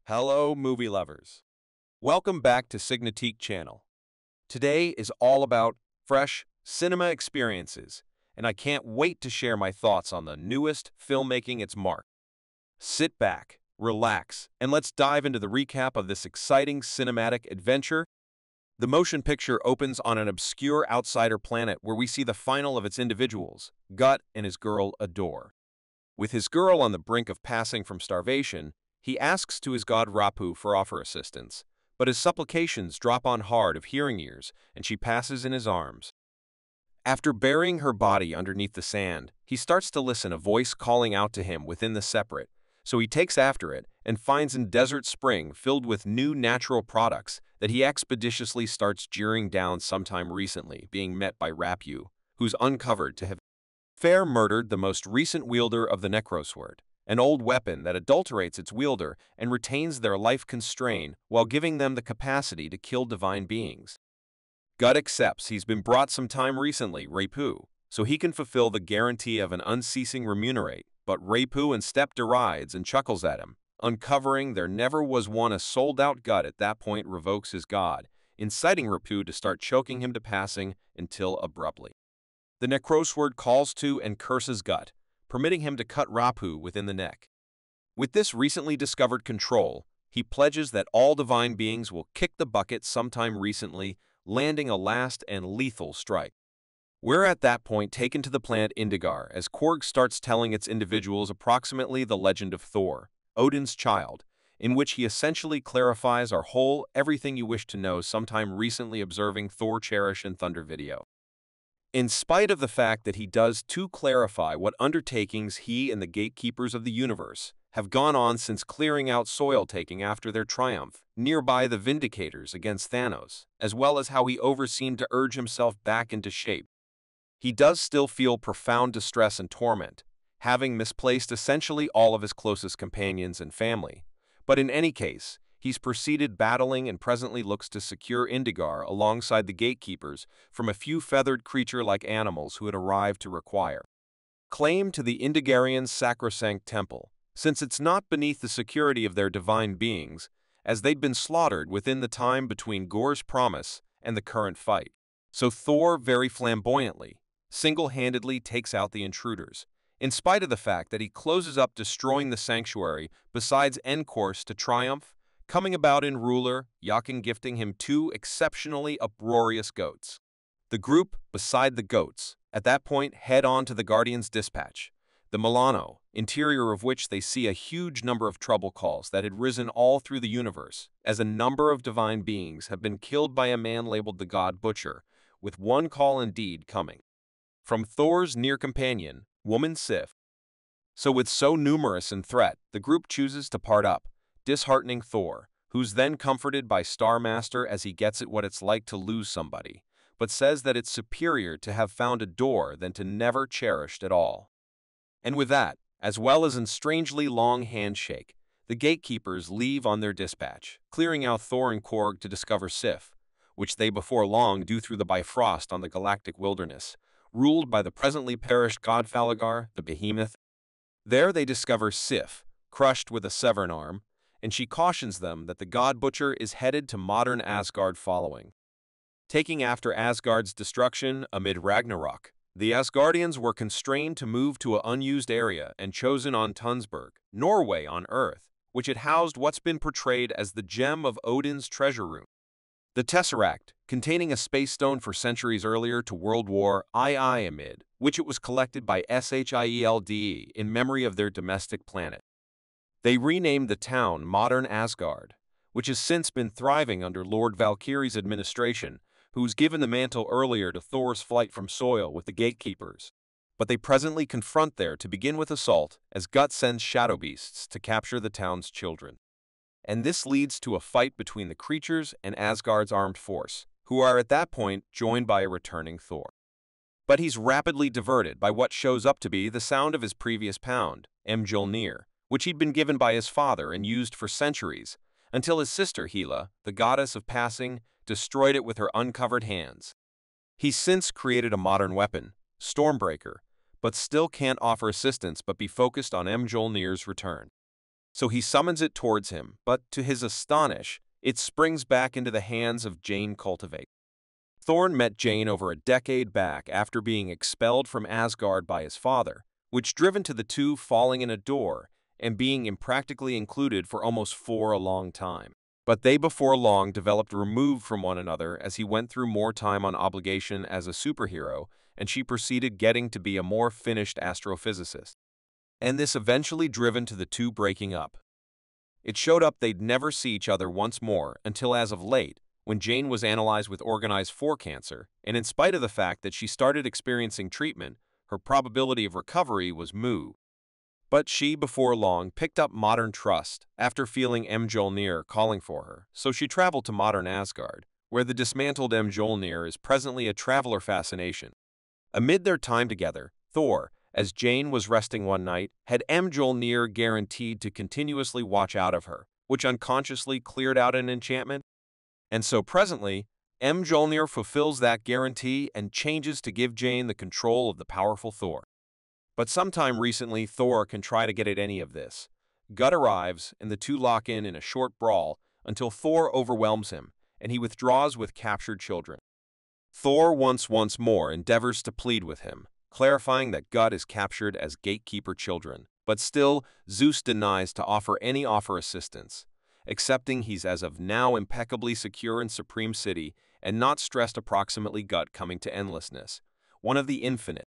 Hello, movie lovers. Welcome back to Signatique channel. Today is all about fresh cinema experiences, and I can't wait to share my thoughts on the newest film making its mark. Sit back, relax, and let's dive into the recap of this exciting cinematic adventure. The motion picture opens on an obscure outsider planet where we see the final of its individuals, Gut and his girl Adore. With his girl on the brink of passing from starvation, he asks to his god Rapu for offer assistance, but his supplications drop on hard of hearing ears, and she passes in his arms. After burying her body underneath the sand, he starts to listen a voice calling out to him within the separate, so he takes after it and finds a desert spring filled with new natural products that he expeditiously starts jeering down sometime recently, being met by Rapu, who's uncovered to have murdered the most recent wielder of the Necrosword, an old weapon that adulterates its wielder and retains their life constraint while giving them the capacity to kill divine beings. Gut accepts he's been brought some time recently, Rapu, so he can fulfill the guarantee of an unceasing remunerate, but Rapu instead derides and chuckles at him, uncovering there never was one. A sold-out Gut at that point revokes his god, inciting Rapu to start choking him to passing until abruptly the Necrosword calls to and curses Gut, permitting him to cut Rapu within the neck. With this recently discovered control, he pledges that all divine beings will kick the bucket sometime recently, landing a last and lethal strike. We're at that point taken to the planet Indigar as Korg starts telling its individuals approximately the legend of Thor, Odin's child, in which he essentially clarifies our whole everything you wish to know sometime recently observing Thor Cherish and Thunder video. In spite of the fact that he does to clarify what undertakings he and the gatekeepers of the universe have gone on since clearing out soil taking after their triumph, nearby the Vindicators against Thanos, as well as how he overseemed to urge himself back into shape. He does still feel profound distress and torment, having misplaced essentially all of his closest companions and family, but in any case, he's proceeded battling and presently looks to secure Indigar alongside the gatekeepers from a few feathered creature-like animals who had arrived to require claim to the Indigarians' sacrosanct temple, since it's not beneath the security of their divine beings, as they'd been slaughtered within the time between Gorr's promise and the current fight. So Thor very flamboyantly, single-handedly takes out the intruders, in spite of the fact that he closes up destroying the sanctuary besides Encourse to triumph, coming about in ruler, Yakin gifting him two exceptionally uproarious goats. The group, beside the goats, at that point head on to the Guardian's dispatch, the Milano, interior of which they see a huge number of trouble calls that had risen all through the universe, as a number of divine beings have been killed by a man labeled the God Butcher, with one call indeed coming from Thor's near companion, woman Sif. So with so numerous in threat, the group chooses to part up, disheartening Thor, who's then comforted by Starmaster as he gets at what it's like to lose somebody, but says that it's superior to have found a door than to never cherished at all. And with that, as well as in strangely long handshake, the gatekeepers leave on their dispatch, clearing out Thor and Korg to discover Sif, which they before long do through the Bifrost on the galactic wilderness, ruled by the presently perished god Falagar, the behemoth. There they discover Sif, crushed with a severed arm, and she cautions them that the God Butcher is headed to modern Asgard following. Taking after Asgard's destruction amid Ragnarok, the Asgardians were constrained to move to an unused area and chosen on Tunsberg, Norway on Earth, which had housed what's been portrayed as the gem of Odin's treasure room. The Tesseract, containing a space stone for centuries earlier to World War II amid, which it was collected by SHIELD in memory of their domestic planet. They renamed the town Modern Asgard, which has since been thriving under Lord Valkyrie's administration, who's given the mantle earlier to Thor's flight from Soil with the gatekeepers. But they presently confront there to begin with assault, as Gut sends shadow beasts to capture the town's children. And this leads to a fight between the creatures and Asgard's armed force, who are at that point joined by a returning Thor. But he's rapidly diverted by what shows up to be the sound of his previous pound, Mjolnir, which he'd been given by his father and used for centuries, until his sister Hela, the goddess of passing, destroyed it with her uncovered hands. He's since created a modern weapon, Stormbreaker, but still can't offer assistance but be focused on Mjolnir's return. So he summons it towards him, but to his astonish, it springs back into the hands of Jane Cultivate. Thor met Jane over a decade back after being expelled from Asgard by his father, which driven to the two falling in a door and being impractically included for almost for a long time. But they before long developed removed from one another as he went through more time on obligation as a superhero, and she proceeded getting to be a more finished astrophysicist. And this eventually driven to the two breaking up. It showed up they'd never see each other once more until as of late, when Jane was analyzed with organized 4 cancer, and in spite of the fact that she started experiencing treatment, her probability of recovery was moo. But she, before long, picked up modern trust after feeling Mjolnir calling for her, so she traveled to modern Asgard, where the dismantled Mjolnir is presently a traveler fascination. Amid their time together, Thor, as Jane was resting one night, had Mjolnir guaranteed to continuously watch out of her, which unconsciously cleared out an enchantment. And so presently, Mjolnir fulfills that guarantee and changes to give Jane the control of the powerful Thor. But sometime recently, Thor can try to get at any of this. Gut arrives, and the two lock in a short brawl until Thor overwhelms him, and he withdraws with captured children. Thor once more endeavors to plead with him, clarifying that Gut is captured as gatekeeper children, but still, Zeus denies to offer any assistance, accepting he's as of now impeccably secure in Supreme City and not stressed approximately Gut coming to endlessness, one of the infinite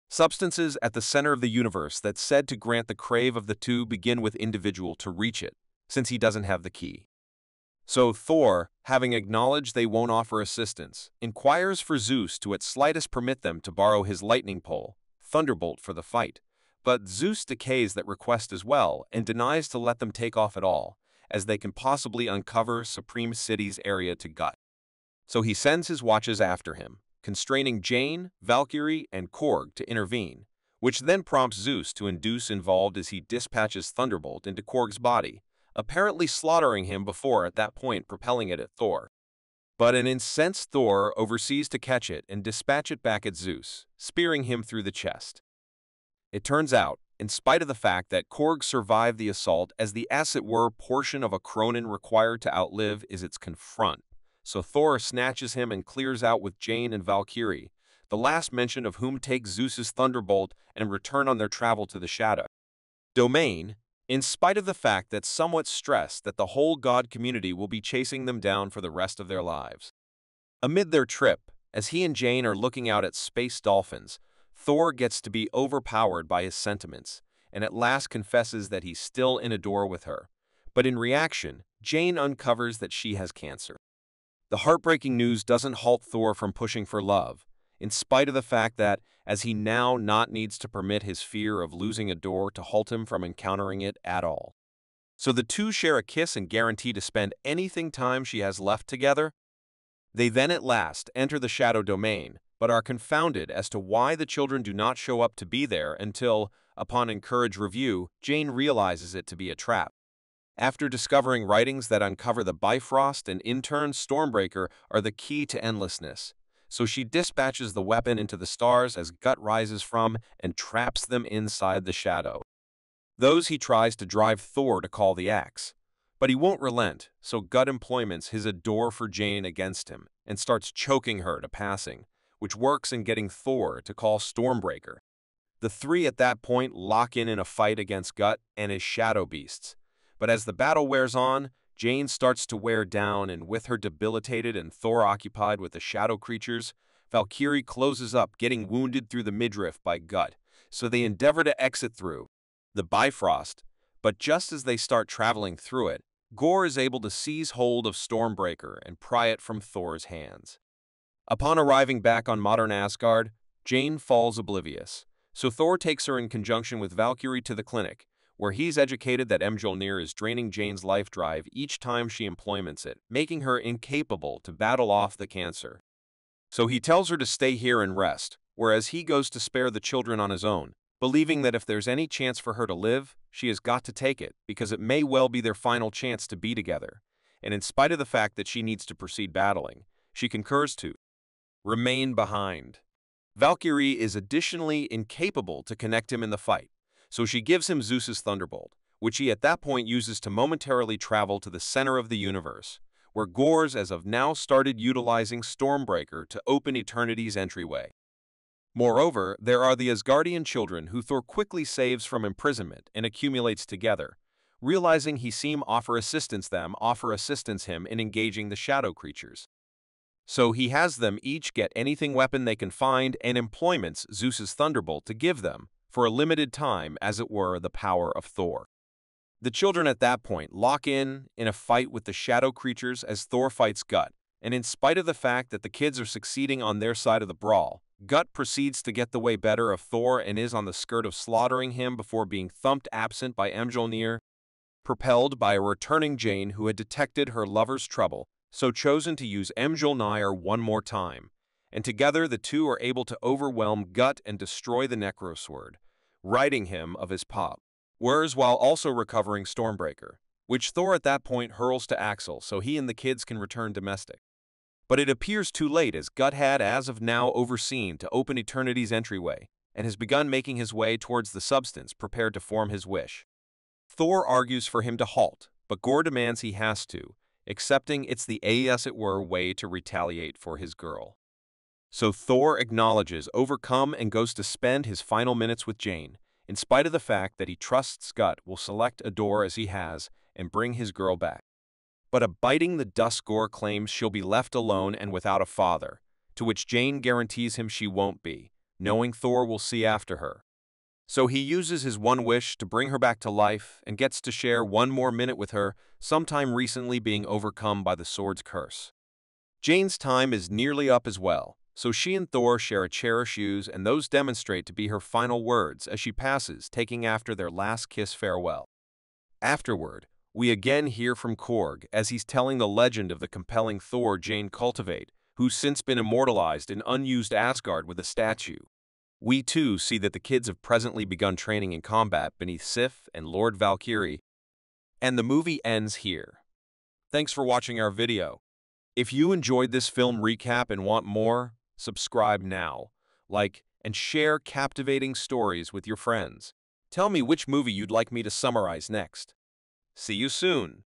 substances at the center of the universe that's said to grant the crave of the two begin with individual to reach it, since he doesn't have the key. So Thor, having acknowledged they won't offer assistance, inquires for Zeus to at slightest permit them to borrow his lightning pole, Thunderbolt, for the fight. But Zeus decays that request as well and denies to let them take off at all, as they can possibly uncover Supreme City's area to Gut. So he sends his watches after him, constraining Jane, Valkyrie, and Korg to intervene, which then prompts Zeus to induce involved as he dispatches Thunderbolt into Korg's body, apparently slaughtering him before at that point propelling it at Thor. But an incensed Thor oversees to catch it and dispatch it back at Zeus, spearing him through the chest. It turns out, in spite of the fact that Korg survived the assault as the as it were portion of a Cronin required to outlive is its confront, so Thor snatches him and clears out with Jane and Valkyrie, the last mention of whom takes Zeus's Thunderbolt and return on their travel to the Shadow Domain, in spite of the fact that somewhat stressed that the whole god community will be chasing them down for the rest of their lives. Amid their trip, as he and Jane are looking out at space dolphins, Thor gets to be overpowered by his sentiments, and at last confesses that he's still in a door with her. But in reaction, Jane uncovers that she has cancer. The heartbreaking news doesn't halt Thor from pushing for love, in spite of the fact that, as he now not needs to permit his fear of losing a door to halt him from encountering it at all. So the two share a kiss and guarantee to spend anything time she has left together. They then at last enter the Shadow Domain, but are confounded as to why the children do not show up to be there until, upon encouraged review, Jane realizes it to be a trap. After discovering writings that uncover the Bifrost and in turn Stormbreaker are the key to endlessness, so she dispatches the weapon into the stars as Gut rises from and traps them inside the shadow. Those he tries to drive Thor to call the axe, but he won't relent, so Gut employments his adore for Jane against him and starts choking her to passing, which works in getting Thor to call Stormbreaker. The three at that point lock in a fight against Gut and his shadow beasts. But as the battle wears on, Jane starts to wear down, and with her debilitated and Thor occupied with the shadow creatures, Valkyrie closes up, getting wounded through the midriff by Gut, so they endeavor to exit through the Bifrost, but just as they start traveling through it, Gorr is able to seize hold of Stormbreaker and pry it from Thor's hands. Upon arriving back on modern Asgard, Jane falls oblivious, so Thor takes her in conjunction with Valkyrie to the clinic, where he's educated that Mjolnir is draining Jane's life drive each time she employments it, making her incapable to battle off the cancer. So he tells her to stay here and rest, whereas he goes to spare the children on his own, believing that if there's any chance for her to live, she has got to take it, because it may well be their final chance to be together. And in spite of the fact that she needs to proceed battling, she concurs to remain behind. Valkyrie is additionally incapable to connect him in the fight, so she gives him Zeus's Thunderbolt, which he at that point uses to momentarily travel to the center of the universe, where Gorr's as of now started utilizing Stormbreaker to open Eternity's entryway. Moreover, there are the Asgardian children who Thor quickly saves from imprisonment and accumulates together, realizing he seem offer assistance him in engaging the shadow creatures. So he has them each get anything weapon they can find and employments Zeus's thunderbolt to give them, for a limited time, as it were, the power of Thor. The children at that point lock in a fight with the shadow creatures as Thor fights Gut, and in spite of the fact that the kids are succeeding on their side of the brawl, Gut proceeds to get the way better of Thor and is on the skirt of slaughtering him before being thumped absent by Mjolnir, propelled by a returning Jane who had detected her lover's trouble, so chosen to use Mjolnir one more time, and together the two are able to overwhelm Gut and destroy the Necrosword, ridding him of his powers while also recovering Stormbreaker, which Thor at that point hurls to Axel so he and the kids can return domestic. But it appears too late as Gut had as of now overseen to open Eternity's entryway and has begun making his way towards the substance prepared to form his wish. Thor argues for him to halt, but Gorr demands he has to, accepting it's the as it were way to retaliate for his girl. So Thor acknowledges overcome and goes to spend his final minutes with Jane, in spite of the fact that he trusts Gut will select a door as he has and bring his girl back. But biting the dust, Gorr claims she'll be left alone and without a father, to which Jane guarantees him she won't be, knowing Thor will see after her. So he uses his one wish to bring her back to life and gets to share one more minute with her, sometime recently being overcome by the sword's curse. Jane's time is nearly up as well, so she and Thor share a cherished use, and those demonstrate to be her final words as she passes, taking after their last kiss farewell. Afterward, we again hear from Korg as he's telling the legend of the compelling Thor Jane cultivate, who's since been immortalized in unused Asgard with a statue. We too see that the kids have presently begun training in combat beneath Sif and Lord Valkyrie, and the movie ends here. Thanks for watching our video. If you enjoyed this film recap and want more, subscribe now, like, and share captivating stories with your friends. Tell me which movie you'd like me to summarize next. See you soon.